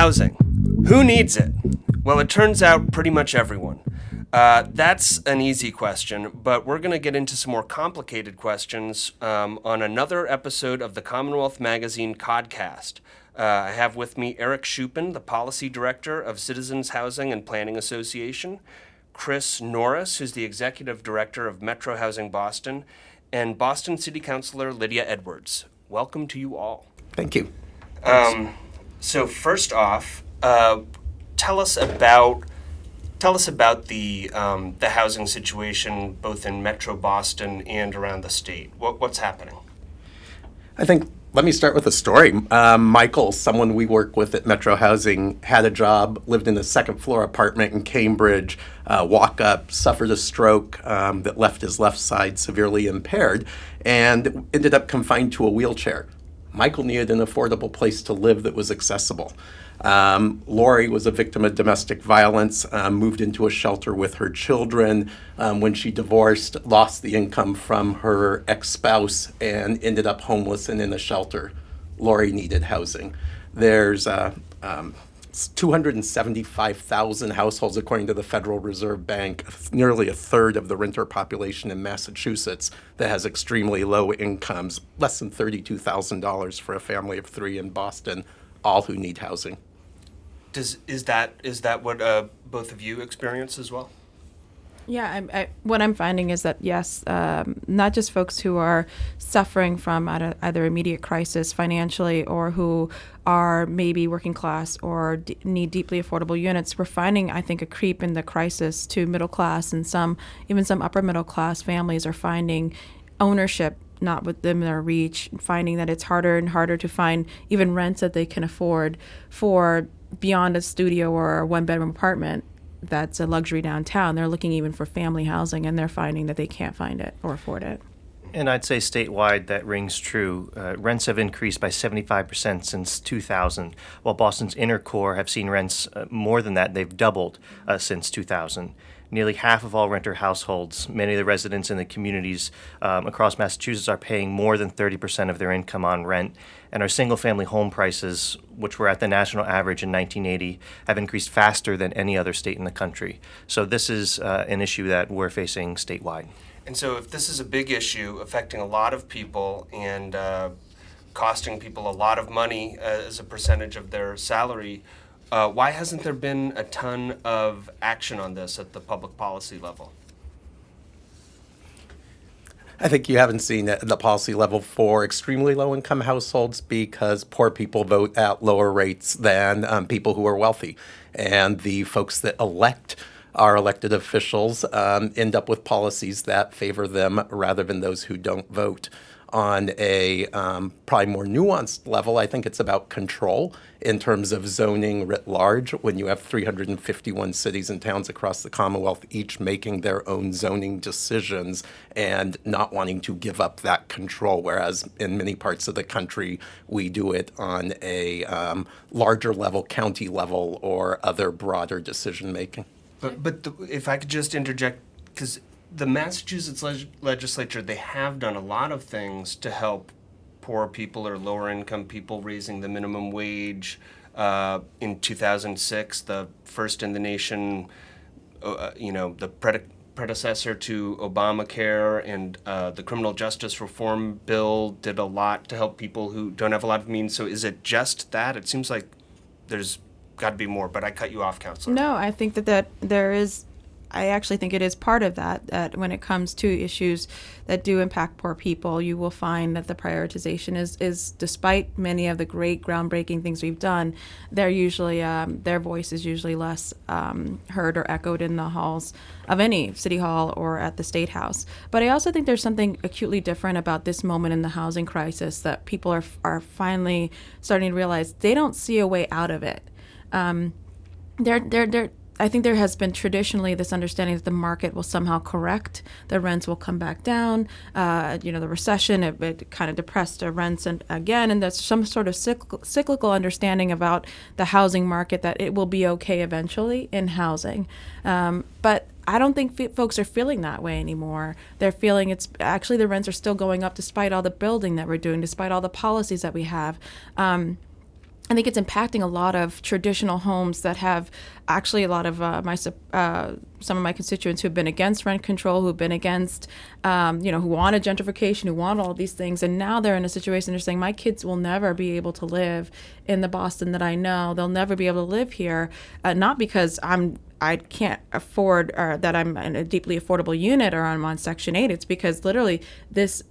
Housing. Who needs it? Well, it turns out pretty much everyone. That's an easy question, but we're going to get into some more complicated questions on another episode of the Commonwealth Magazine Codcast. I have with me Eric Shupin, the Policy Director of Citizens Housing and Planning Association, Chris Norris, who's the Executive Director of Metro Housing Boston, and Boston City Councilor Lydia Edwards. Welcome to you all. Thank you. So first off, tell us about the housing situation both in Metro Boston and around the state. What's happening? I think, let me start with a story. Michael, someone we work with at Metro Housing, had a job, lived in a second floor apartment in Cambridge, walk up, suffered a stroke that left his left side severely impaired, and ended up confined to a wheelchair. Michael needed an affordable place to live that was accessible. Lori was a victim of domestic violence, moved into a shelter with her children. When she divorced, lost the income from her ex-spouse and ended up homeless and in a shelter. Lori needed housing. There's 275,000 households, according to the Federal Reserve Bank, nearly a third of the renter population in Massachusetts that has extremely low incomes, less than $32,000 for a family of three in Boston, all who need housing. Is that what both of you experience as well? Yeah, what I'm finding is that, yes, not just folks who are suffering from either immediate crisis financially or who are maybe working class or need deeply affordable units. We're finding, I think, a creep in the crisis to middle class, and even some upper middle class families are finding ownership not within their reach, finding that it's harder and harder to find even rents that they can afford for beyond a studio or a one-bedroom apartment that's a luxury downtown. They're looking even for family housing, and they're finding that they can't find it or afford it. And I'd say statewide that rings true. Rents have increased by 75% since 2000, while Boston's inner core have seen rents more than that. They've doubled since 2000. Nearly half of all renter households, many of the residents in the communities across Massachusetts, are paying more than 30% of their income on rent. And our single-family home prices, which were at the national average in 1980, have increased faster than any other state in the country. So this is an issue that we're facing statewide. And so if this is a big issue affecting a lot of people and costing people a lot of money as a percentage of their salary, why hasn't there been a ton of action on this at the public policy level? I think you haven't seen it at the policy level for extremely low-income households because poor people vote at lower rates than people who are wealthy. And the folks that elect our elected officials end up with policies that favor them rather than those who don't vote. On a probably more nuanced level, I think it's about control in terms of zoning writ large. When you have 351 cities and towns across the Commonwealth, each making their own zoning decisions and not wanting to give up that control, whereas in many parts of the country, we do it on a larger level, county level, or other broader decision making. But if I could just interject, because the Massachusetts legislature, they have done a lot of things to help poor people or lower income people, raising the minimum wage. In 2006, the first in the nation, the predecessor to Obamacare and the criminal justice reform bill did a lot to help people who don't have a lot of means. So is it just that? It seems like there's got to be more, but I cut you off, Councilor. No, I think that there is. I actually think it is part of that when it comes to issues that do impact poor people, you will find that the prioritization is despite many of the great groundbreaking things we've done, their voice is usually less heard or echoed in the halls of any city hall or at the State House. But I also think there's something acutely different about this moment in the housing crisis that people are finally starting to realize they don't see a way out of it. I think there has been traditionally this understanding that the market will somehow correct, the rents will come back down. The recession, it kind of depressed the rents again, and there's some sort of cyclical understanding about the housing market that it will be okay eventually in housing. But I don't think folks are feeling that way anymore. They're feeling it's actually the rents are still going up despite all the building that we're doing, despite all the policies that we have. I think it's impacting a lot of traditional homes that have actually a lot of some of my constituents who've been against rent control, who've been against, who wanted gentrification, who want all these things. And now they're in a situation they're saying, my kids will never be able to live in the Boston that I know. They'll never be able to live here, not because I can't afford or that I'm in a deeply affordable unit or I'm on Section 8. It's because literally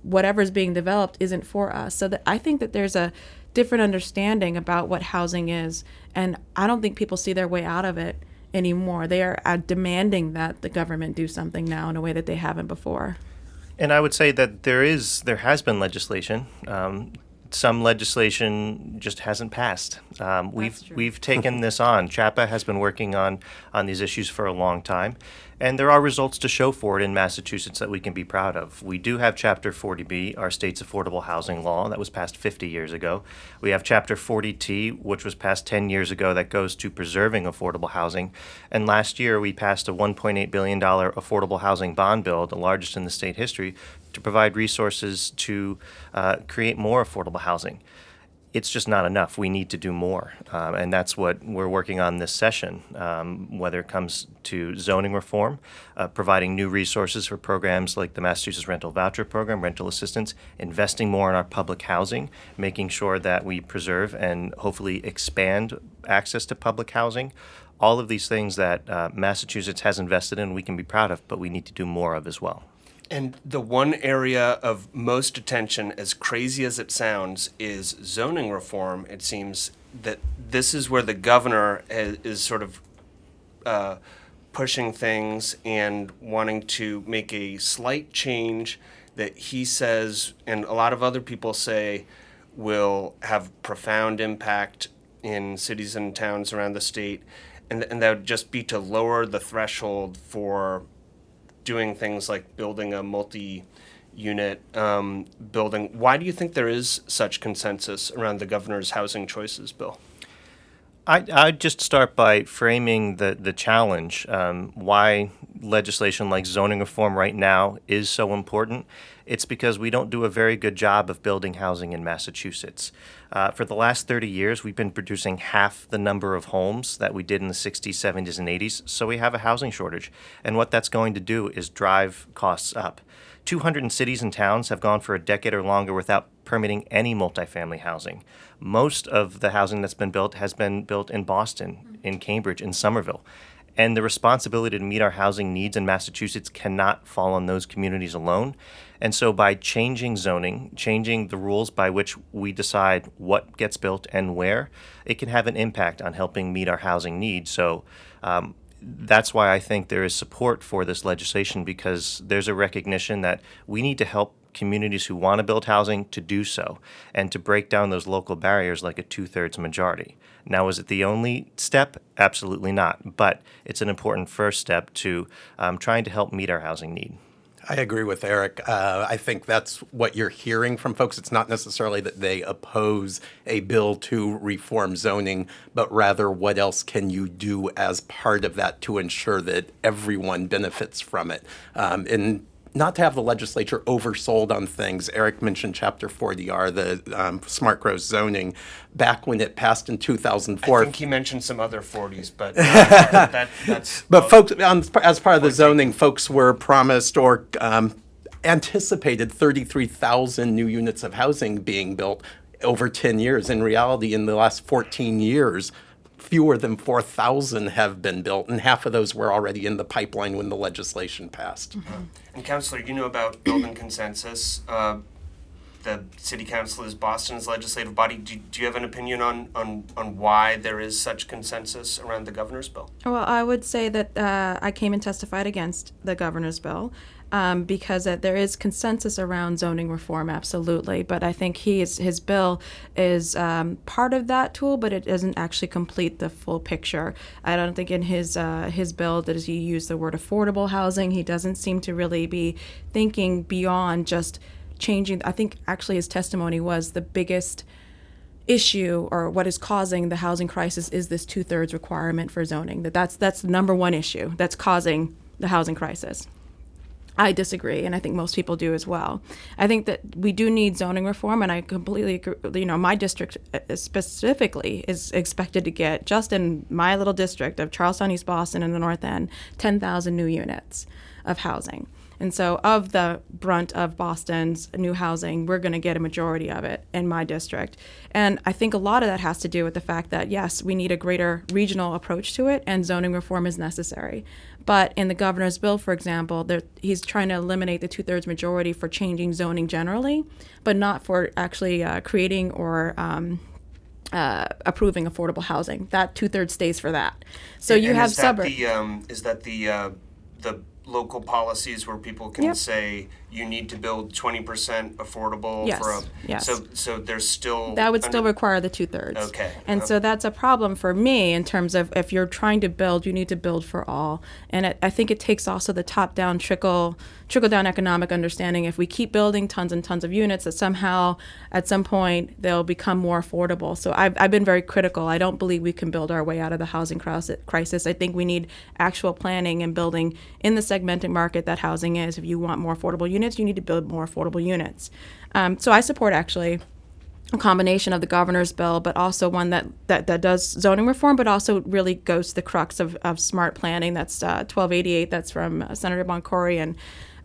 whatever's being developed isn't for us. So I think that there's a different understanding about what housing is. And I don't think people see their way out of it anymore. They are demanding that the government do something now in a way that they haven't before. And I would say that there has been legislation. Some legislation just hasn't passed. We've taken this on. CHAPA has been working on these issues for a long time, and there are results to show for it in Massachusetts that we can be proud of. We do have Chapter 40B, our state's affordable housing law, that was passed 50 years ago. We have Chapter 40T, which was passed 10 years ago, that goes to preserving affordable housing. And last year, we passed a $1.8 billion affordable housing bond bill, the largest in the state history, to provide resources to create more affordable housing. It's just not enough. We need to do more. And that's what we're working on this session, whether it comes to zoning reform, providing new resources for programs like the Massachusetts Rental Voucher Program, rental assistance, investing more in our public housing, making sure that we preserve and hopefully expand access to public housing. All of these things that Massachusetts has invested in, we can be proud of, but we need to do more of as well. And the one area of most attention, as crazy as it sounds, is zoning reform. It seems that this is where the governor is sort of pushing things and wanting to make a slight change that he says, and a lot of other people say, will have profound impact in cities and towns around the state. And that would just be to lower the threshold for doing things like building a multi-unit building. Why do you think there is such consensus around the governor's housing choices bill? I'd just start by framing the challenge, why legislation like zoning reform right now is so important. It's because we don't do a very good job of building housing in Massachusetts. For the last 30 years, we've been producing half the number of homes that we did in the 60s, 70s, and 80s, so we have a housing shortage. And what that's going to do is drive costs up. 200 cities and towns have gone for a decade or longer without permitting any multifamily housing. Most of the housing that's been built has been built in Boston, in Cambridge, in Somerville. And the responsibility to meet our housing needs in Massachusetts cannot fall on those communities alone. And so by changing zoning, changing the rules by which we decide what gets built and where, it can have an impact on helping meet our housing needs. So that's why I think there is support for this legislation, because there's a recognition that we need to help communities who want to build housing to do so and to break down those local barriers like a 2/3 majority. Now, is it the only step? Absolutely not. But it's an important first step to trying to help meet our housing need. I agree with Eric. I think that's what you're hearing from folks. It's not necessarily that they oppose a bill to reform zoning, but rather what else can you do as part of that to ensure that everyone benefits from it. And not to have the legislature oversold on things. Eric mentioned Chapter 40R, the smart growth zoning. Back when it passed in 2004. I think he mentioned some other 40s, but that's... But folks, as part of the zoning, folks were promised or anticipated 33,000 new units of housing being built over 10 years. In reality, in the last 14 years, fewer than 4,000 have been built, and half of those were already in the pipeline when the legislation passed. Mm-hmm. And Councilor, you know about building consensus. The City Council is Boston's legislative body. Do you have an opinion on why there is such consensus around the governor's bill? Well, I would say that I came and testified against the governor's bill because there is consensus around zoning reform, absolutely. But I think his bill is part of that tool, but it doesn't actually complete the full picture. I don't think in his bill does he use the word affordable housing. He doesn't seem to really be thinking beyond just changing. I think actually his testimony was the biggest issue, or what is causing the housing crisis, is this 2/3 requirement for zoning. That's the number one issue that's causing the housing crisis. I disagree, and I think most people do as well. I think that we do need zoning reform, and I completely agree. My district specifically is expected to get, just in my little district of Charlestown, East Boston, and the North End, 10,000 new units of housing. And so of the brunt of Boston's new housing, we're going to get a majority of it in my district. And I think a lot of that has to do with the fact that, yes, we need a greater regional approach to it, and zoning reform is necessary. But in the governor's bill, for example, he's trying to eliminate the 2/3 majority for changing zoning generally, but not for actually creating or approving affordable housing. That 2/3 stays for that. So you have suburbs. Is that the local policies where people can say you need to build 20% affordable Yes, for a yes. So there's still That would still require the 2/3. Okay. And so that's a problem for me in terms of, if you're trying to build, you need to build for all. And I think it takes also the top-down trickle-down economic understanding. If we keep building tons and tons of units, that somehow at some point they'll become more affordable. So I've been very critical. I don't believe we can build our way out of the housing crisis. I think we need actual planning and building in the segmented market that housing is. If you want more affordable units, you need to build more affordable units. So I support actually a combination of the governor's bill, but also one that does zoning reform, but also really goes to the crux of smart planning. That's 1288. That's from Senator Boncory and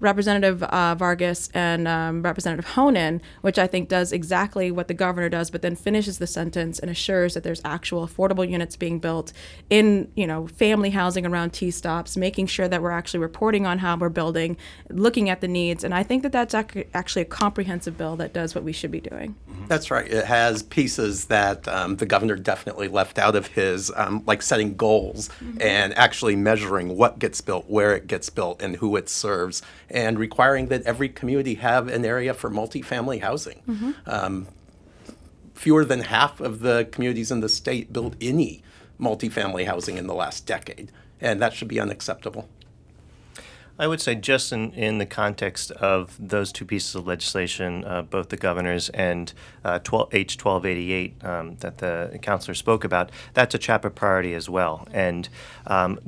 Representative Vargas and Representative Honan, which I think does exactly what the governor does, but then finishes the sentence and assures that there's actual affordable units being built in, family housing around T-stops, making sure that we're actually reporting on how we're building, looking at the needs. And I think that that's actually a comprehensive bill that does what we should be doing. That's right. It has pieces that the governor definitely left out of his, like setting goals and actually measuring what gets built, where it gets built, and who it serves, and requiring that every community have an area for multifamily housing. Fewer than half of the communities in the state built any multifamily housing in the last decade, and that should be unacceptable. I would say just in the context of those two pieces of legislation, both the governor's and H 1288 that the councilor spoke about, that's a chapter priority as well. And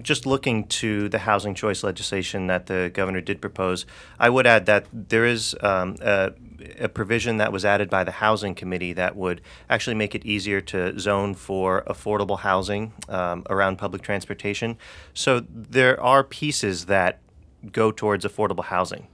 just looking to the housing choice legislation that the governor did propose, I would add that there is a provision that was added by the Housing Committee that would actually make it easier to zone for affordable housing around public transportation. So there are pieces that go towards affordable housing.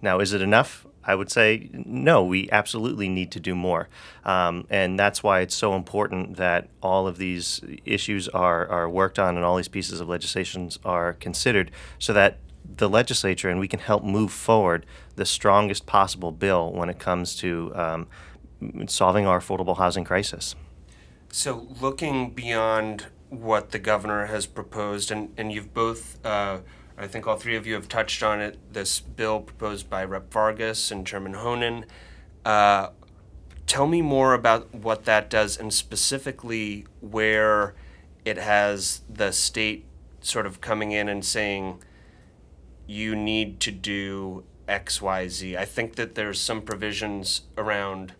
Now, is it enough? I would say no, we absolutely need to do more. And that's why it's so important that all of these issues are worked on and all these pieces of legislation are considered so that the legislature and we can help move forward the strongest possible bill when it comes to solving our affordable housing crisis. So looking beyond what the governor has proposed, and you've both I think all three of you have touched on it, this bill proposed by Rep. Vargas and Chairman Honan. Tell me more about what that does, and specifically where it has the state sort of coming in and saying, you need to do X, Y, Z. I think that there's some provisions around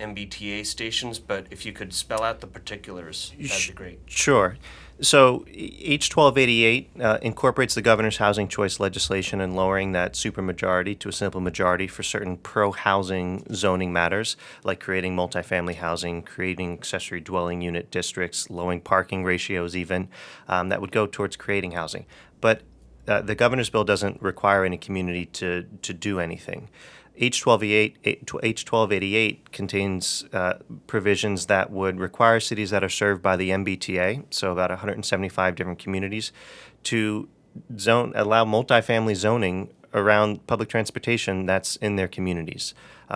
MBTA stations, but if you could spell out the particulars, that'd be great. Sure. So H 1288 incorporates the governor's housing choice legislation and lowering that supermajority to a simple majority for certain pro-housing zoning matters, like creating multifamily housing, creating accessory dwelling unit districts, lowering parking ratios even, that would go towards creating housing. But the governor's bill doesn't require any community to do anything. H 1288 contains provisions that would require cities that are served by the MBTA, so about 175 different communities, to allow multifamily zoning around public transportation that's in their communities.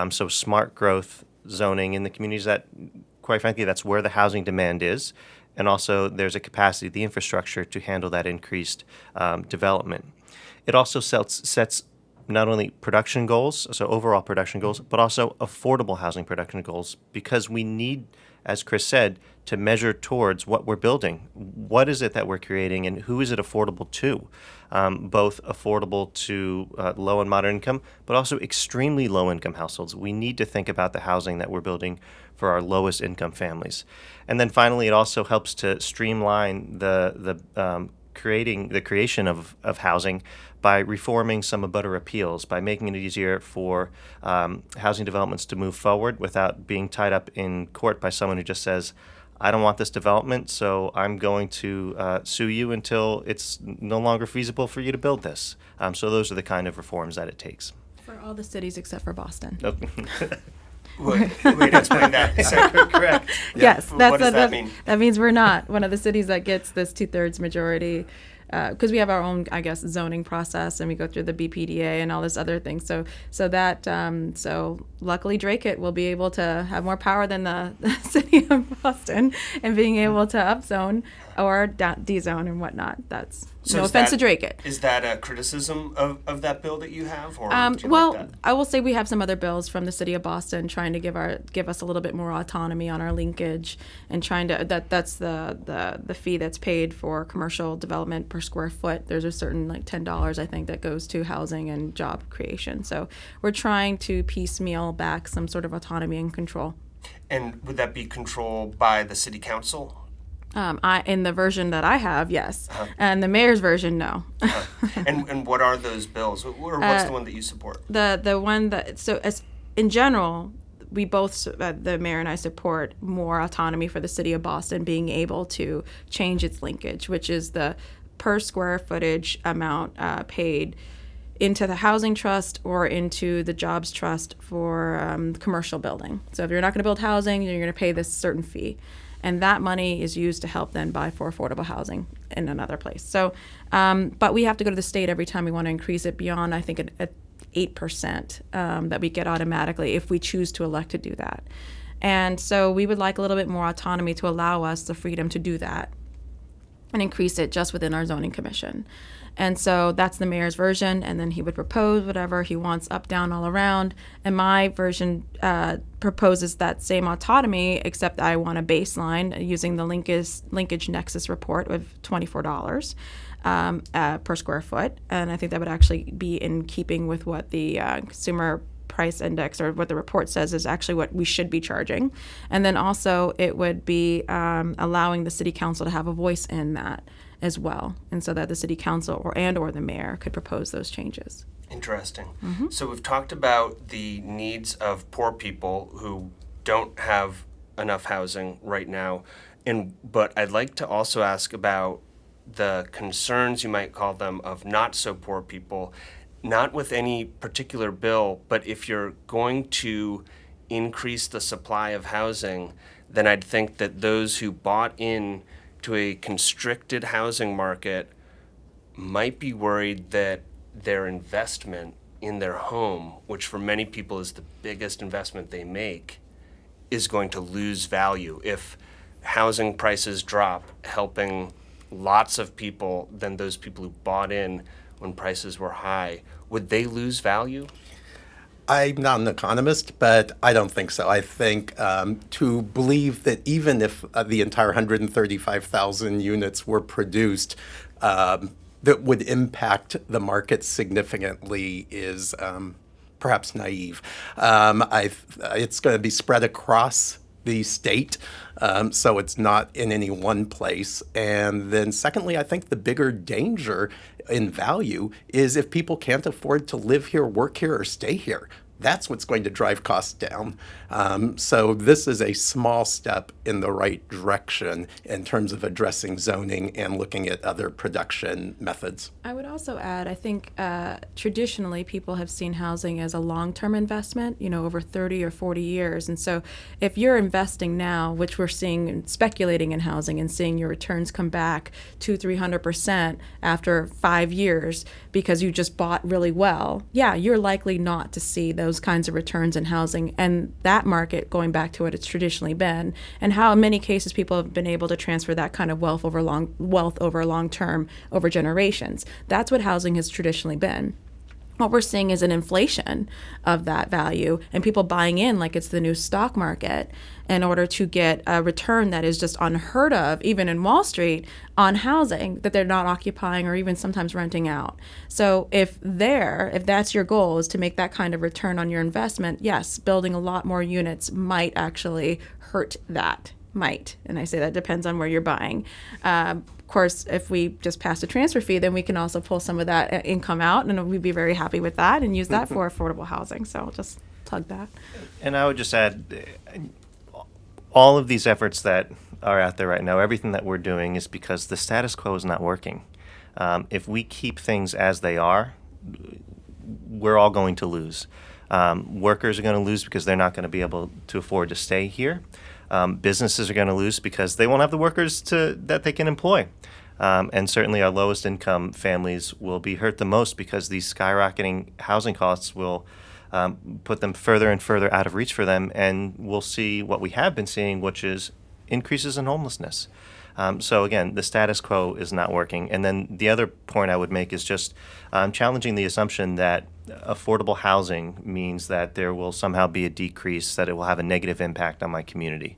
So smart growth zoning in the communities that, quite frankly, that's where the housing demand is. And also there's a capacity, the infrastructure to handle that increased development. It also sets not only production goals, so overall production goals, but also affordable housing production goals, because we need, as Chris said, to measure towards what we're building. What is it that we're creating, and who is it affordable to? Both affordable to low and moderate income, but also extremely low income households. We need to think about the housing that we're building for our lowest income families. And then finally, it also helps to streamline the the creation of housing by reforming some abutter appeals, by making it easier for housing developments to move forward without being tied up in court by someone who just says, I don't want this development, so I'm going to sue you until it's no longer feasible for you to build this. So those are the kind of reforms that it takes. For all the cities except for Boston. Wait, explain that. Is that correct? Yes, What does that mean? That means we're not one of the cities that gets this 2/3 majority, because we have our own, I guess, zoning process, and we go through the BPDA and all this other things. So luckily Drake will be able to have more power than the city of Boston and being able to upzone or dezone and whatnot. That's no offense to Drake. Is that a criticism of that bill that you have? Or do you Well, like that? I will say we have some other bills from the city of Boston trying to give us a little bit more autonomy on our linkage, and trying to that's the fee that's paid for commercial development per square foot. There's a certain like $10 I think that goes to housing and job creation. So we're trying to piecemeal back some sort of autonomy and control. And would that be controlled by the city council? In the version that I have, yes, and the mayor's version, no. And what are those bills? Or what's the one that you support? The one that as in general, we both the mayor and I support more autonomy for the city of Boston being able to change its linkage, which is the per square footage amount paid into the housing trust or into the jobs trust for commercial building. So if you're not going to build housing, you're going to pay this certain fee. And that money is used to help then buy for affordable housing in another place. So, but we have to go to the state every time we want to increase it beyond, I think, an 8% that we get automatically if we choose to elect to do that. And so we would like a little bit more autonomy to allow us the freedom to do that and increase it just within our zoning commission. And so that's the mayor's version, and then he would propose whatever he wants up, down, all around. And my version proposes that same autonomy, except I want a baseline using the linkage nexus report of $24 per square foot. And I think that would actually be in keeping with what the consumer price index or what the report says is actually what we should be charging. And then also it would be allowing the city council to have a voice in that as well, and so that the city council or the mayor could propose those changes. Interesting. So we've talked about the needs of poor people who don't have enough housing right now, but I'd like to also ask about the concerns, you might call them, of not so poor people, not with any particular bill, but if you're going to increase the supply of housing, then I'd think that those who bought in to a constricted housing market might be worried that their investment in their home, which for many people is the biggest investment they make, is going to lose value. If housing prices drop, helping lots of people than those people who bought in when prices were high, would they lose value? I'm not an economist, but I don't think so. I think to believe that even if the entire 135,000 units were produced, that would impact the market significantly is perhaps naive. It's going to be spread across the state, so it's not in any one place. And then secondly, I think the bigger danger in value is if people can't afford to live here, work here, or stay here. That's what's going to drive costs down. So this is a small step in the right direction in terms of addressing zoning and looking at other production methods. I would also add, I think traditionally people have seen housing as a long-term investment, over 30 or 40 years. And so if you're investing now, which we're seeing speculating in housing and seeing your returns come back 200-300% after 5 years because you just bought really well, yeah, you're likely not to see those kinds of returns in housing and that market going back to what it's traditionally been, and how in many cases people have been able to transfer that kind of wealth over long term, over generations. That's what housing has traditionally been. What we're seeing is an inflation of that value and people buying in like it's the new stock market in order to get a return that is just unheard of, even in Wall Street, on housing that they're not occupying or even sometimes renting out. So if that's your goal, is to make that kind of return on your investment, yes, building a lot more units might actually hurt that. Might, and I say that depends on where you're buying. course, if we just pass a transfer fee, then we can also pull some of that income out, and we'd be very happy with that and use that for affordable housing. So I'll just plug that. And I would just add, all of these efforts that are out there right now, everything that we're doing is because the status quo is not working. If we keep things as they are, we're all going to lose. Workers are going to lose because they're not going to be able to afford to stay here. Businesses are going to lose because they won't have the workers that they can employ. And certainly our lowest income families will be hurt the most because these skyrocketing housing costs will put them further and further out of reach for them. And we'll see what we have been seeing, which is increases in homelessness. So again, the status quo is not working. And then the other point I would make is just challenging the assumption that affordable housing means that there will somehow be a decrease, that it will have a negative impact on my community,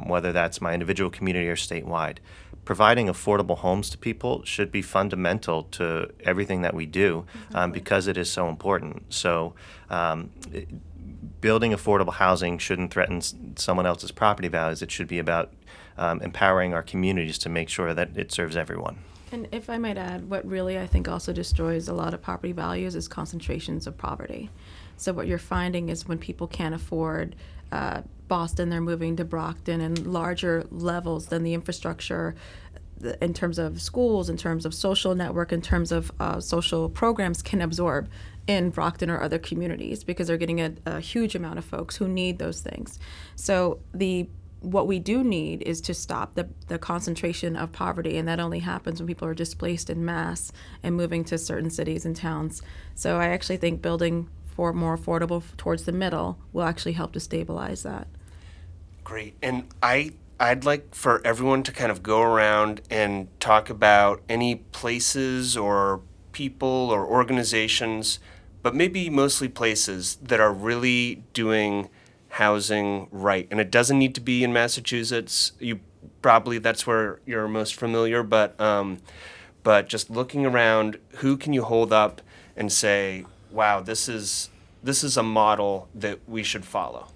whether that's my individual community or statewide. Providing affordable homes to people should be fundamental to everything that we do because it is so important. So building affordable housing shouldn't threaten someone else's property values. It should be about empowering our communities to make sure that it serves everyone. And if I might add, what really I think also destroys a lot of property values is concentrations of poverty. So what you're finding is when people can't afford Boston, they're moving to Brockton, and larger levels than the infrastructure in terms of schools, in terms of social network, in terms of social programs can absorb in Brockton or other communities, because they're getting a huge amount of folks who need those things. So what we do need is to stop the concentration of poverty, and that only happens when people are displaced in mass and moving to certain cities and towns. So I actually think building for more affordable towards the middle will actually help to stabilize that. Great. And I'd like for everyone to kind of go around and talk about any places or people or organizations, but maybe mostly places that are really doing housing right. And it doesn't need to be in Massachusetts. That's where you're most familiar, but just looking around, who can you hold up and say, wow, this is a model that we should follow?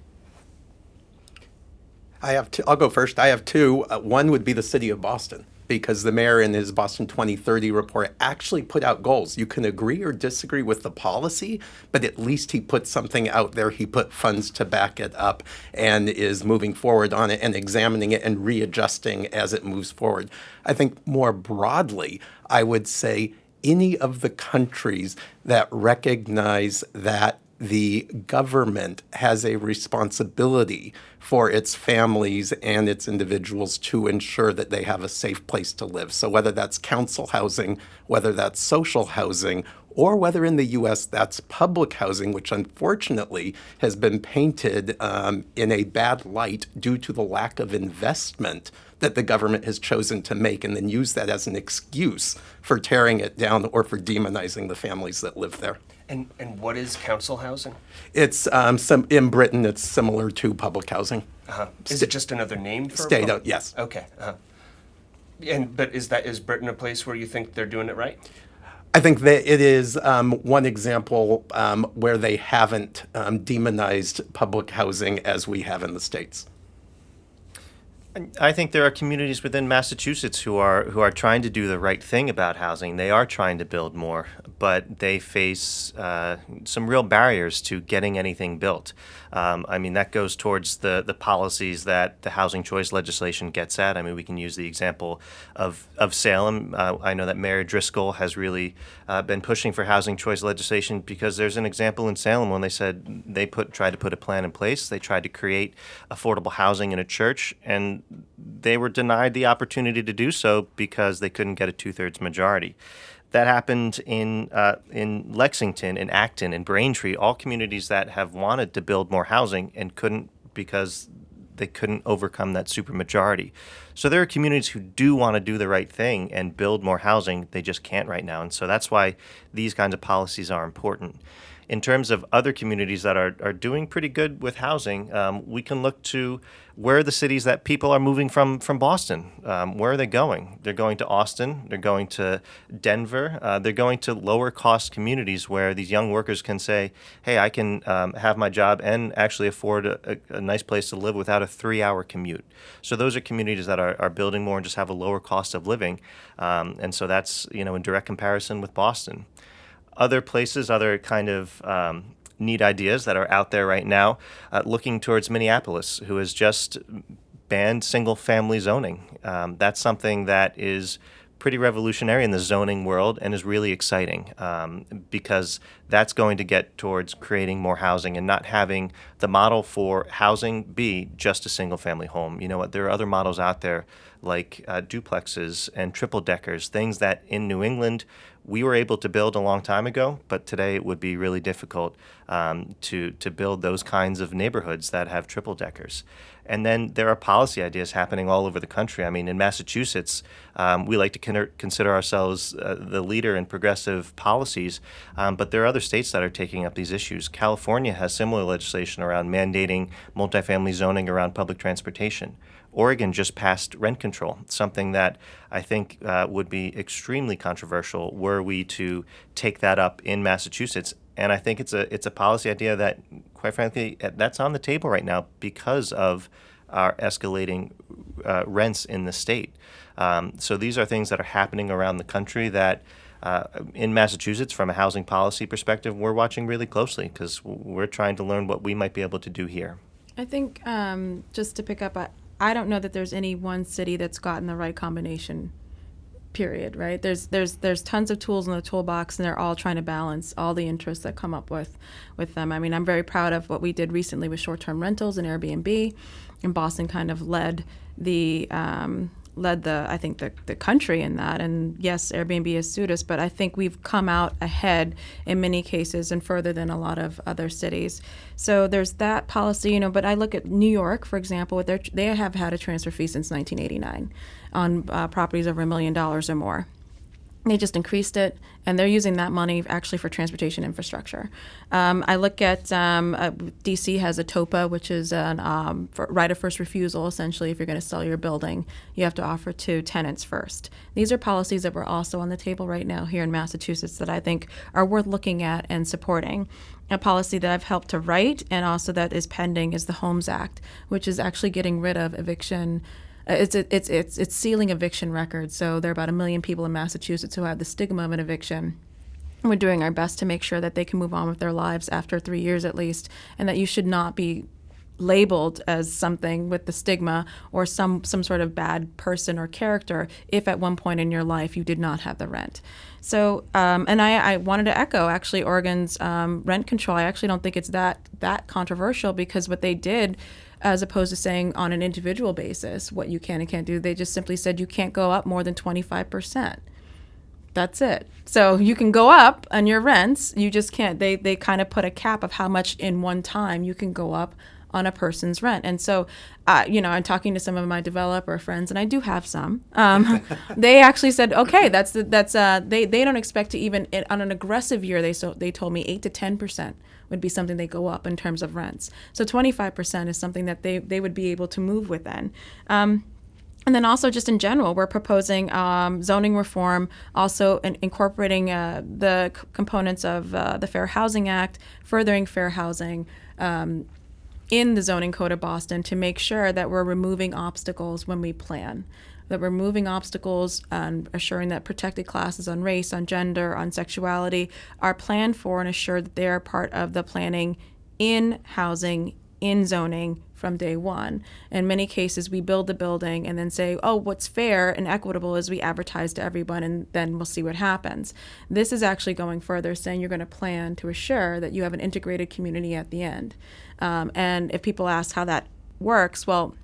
I have two. I'll go first. I have two. One would be the city of Boston, because the mayor in his Boston 2030 report actually put out goals. You can agree or disagree with the policy, but at least he put something out there. He put funds to back it up and is moving forward on it and examining it and readjusting as it moves forward. I think more broadly, I would say any of the countries that recognize that the government has a responsibility for its families and its individuals to ensure that they have a safe place to live. So whether that's council housing, whether that's social housing, or whether in the U.S. that's public housing, which unfortunately has been painted in a bad light due to the lack of investment that the government has chosen to make, and then use that as an excuse for tearing it down or for demonizing the families that live there. And what is council housing? It's in Britain, it's similar to public housing. Is it just another name for State, yes. Okay. But is Britain a place where you think they're doing it right? I think that it is one example where they haven't demonized public housing as we have in the States. I think there are communities within Massachusetts who are trying to do the right thing about housing. They are trying to build more, but they face some real barriers to getting anything built. I mean, that goes towards the policies that the housing choice legislation gets at. I mean, we can use the example of Salem. I know that Mayor Driscoll has really been pushing for housing choice legislation because there's an example in Salem when they said they tried to put a plan in place. They tried to create affordable housing in a church, and they were denied the opportunity to do so because they couldn't get a 2/3 majority. That happened in Lexington, in Acton, in Braintree, all communities that have wanted to build more housing and couldn't because they couldn't overcome that supermajority. So there are communities who do want to do the right thing and build more housing. They just can't right now. And so that's why these kinds of policies are important. In terms of other communities that are doing pretty good with housing, we can look to where are the cities that people are moving from Boston. Where are they going? They're going to Austin. They're going to Denver. They're going to lower cost communities where these young workers can say, hey, I can have my job and actually afford a nice place to live without a 3-hour commute. So those are communities that are building more and just have a lower cost of living. And so that's, in direct comparison with Boston. Other places, other kind of neat ideas that are out there right now, looking towards Minneapolis, who has just banned single-family zoning. That's something that is pretty revolutionary in the zoning world and is really exciting because that's going to get towards creating more housing and not having the model for housing be just a single-family home. You know what? There are other models out there like duplexes and triple-deckers, things that in New England we were able to build a long time ago, but today it would be really difficult to build those kinds of neighborhoods that have triple deckers. And then there are policy ideas happening all over the country. I mean, in Massachusetts, we like to consider ourselves the leader in progressive policies, but there are other states that are taking up these issues. California has similar legislation around mandating multifamily zoning around public transportation. Oregon just passed rent control, something that I think would be extremely controversial were we to take that up in Massachusetts. And I think it's a policy idea that, quite frankly, that's on the table right now because of our escalating rents in the state. So these are things that are happening around the country that in Massachusetts, from a housing policy perspective, we're watching really closely because we're trying to learn what we might be able to do here. I think just to pick up, I don't know that there's any one city that's gotten the right combination, period, right? There's tons of tools in the toolbox, and they're all trying to balance all the interests that come up with them. I mean, I'm very proud of what we did recently with short-term rentals and Airbnb, and Boston kind of led the I think the country in that. And yes, Airbnb has sued us, but I think we've come out ahead in many cases and further than a lot of other cities. So there's that policy, but I look at New York, for example, they have had a transfer fee since 1989 on properties over $1 million or more. They just increased it, and they're using that money actually for transportation infrastructure. I look at D.C. has a TOPA, which is a right of first refusal. Essentially, if you're going to sell your building, you have to offer to tenants first. These are policies that were also on the table right now here in Massachusetts that I think are worth looking at and supporting. A policy that I've helped to write and also that is pending is the Homes Act, which is actually getting rid of eviction. It's sealing eviction records. So there are about 1 million people in Massachusetts who have the stigma of an eviction. We're doing our best to make sure that they can move on with their lives after 3 years at least, and that you should not be labeled as something with the stigma or some sort of bad person or character if at one point in your life you did not have the rent. So, and I wanted to echo actually Oregon's rent control. I actually don't think it's that controversial because what they did, as opposed to saying on an individual basis what you can and can't do, they just simply said you can't go up more than 25%. That's it. So you can go up on your rents, you just can't. They kind of put a cap of how much in one time you can go up on a person's rent. And so, I'm talking to some of my developer friends, and I do have some. They actually said, okay, they don't expect to even on an aggressive year. They told me 8 to 10% would be something they go up in terms of rents. So 25% is something that they would be able to move within. And then also just in general, we're proposing zoning reform, also incorporating the components of the Fair Housing Act, furthering fair housing in the zoning code of Boston to make sure that we're removing obstacles when we plan, that we're removing obstacles and assuring that protected classes on race, on gender, on sexuality are planned for and assured that they are part of the planning in housing, in zoning from day one. In many cases, we build the building and then say, oh, what's fair and equitable is we advertise to everyone and then we'll see what happens. This is actually going further, saying you're going to plan to assure that you have an integrated community at the end. And if people ask how that works, well,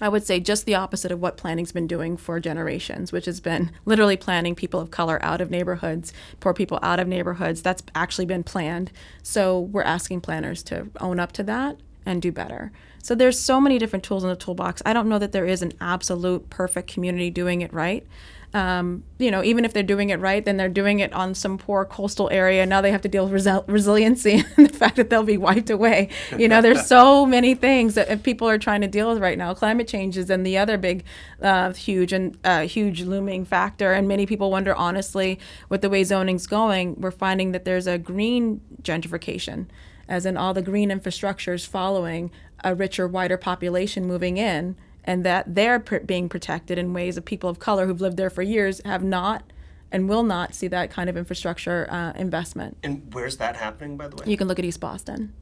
I would say just the opposite of what planning's been doing for generations, which has been literally planning people of color out of neighborhoods, poor people out of neighborhoods. That's actually been planned. So we're asking planners to own up to that and do better. So there's so many different tools in the toolbox. I don't know that there is an absolute perfect community doing it right. Even if they're doing it right, then they're doing it on some poor coastal area. Now they have to deal with resiliency and the fact that they'll be wiped away. There's so many things that people are trying to deal with right now. Climate change is then the other big, huge looming factor. And many people wonder, honestly, with the way zoning's going, we're finding that there's a green gentrification, as in all the green infrastructure is following a richer, wider population moving in, and that they're being protected in ways that people of color who've lived there for years have not and will not see that kind of infrastructure investment. And where's that happening, by the way? You can look at East Boston.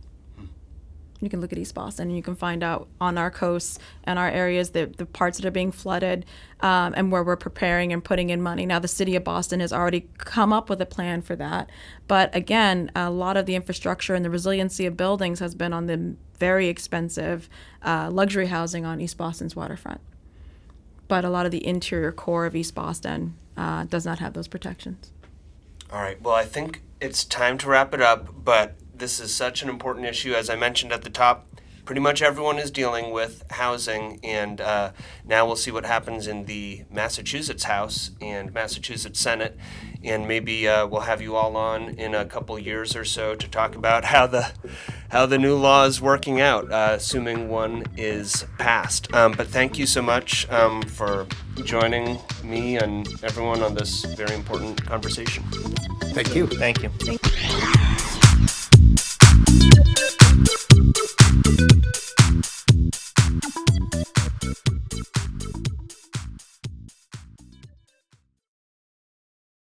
You can look at East Boston, and you can find out on our coasts and our areas the parts that are being flooded, and where we're preparing and putting in money. Now, the city of Boston has already come up with a plan for that. But again, a lot of the infrastructure and the resiliency of buildings has been on the very expensive luxury housing on East Boston's waterfront. But a lot of the interior core of East Boston does not have those protections. All right. Well, I think it's time to wrap it up, but this is such an important issue. As I mentioned at the top, pretty much everyone is dealing with housing, and now we'll see what happens in the Massachusetts House and Massachusetts Senate, and maybe we'll have you all on in a couple years or so to talk about how the new law is working out, assuming one is passed. But thank you so much for joining me and everyone on this very important conversation. Thank you. Thank you. Thank you.